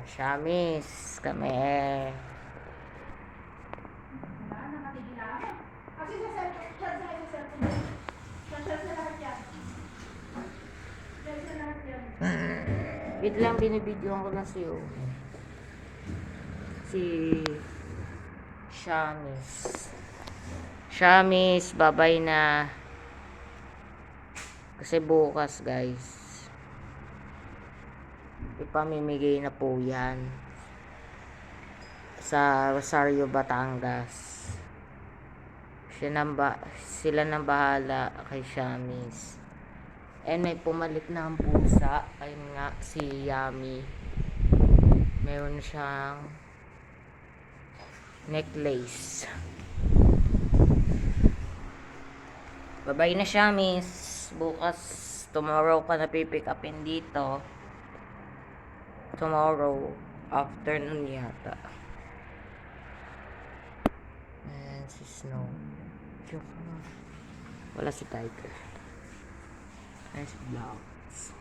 Shamis kami. Wait lang, binibidyoan ko na si Shamis. Shamis, babay na. Kasi bukas, guys, ipamimigay na po yan sa Rosario, Batangas. Sila nang bahala kay Shamis. And may pumalit na ang pusa. Ayun nga, si Yummy. Meron siyang necklace. Bye-bye na, Shamis. Bukas, tomorrow ka na pipick upin dito. Tomorrow, afternoon yata. Ayan, si Snow. Wala si Tiger. Ayan si Vlogs.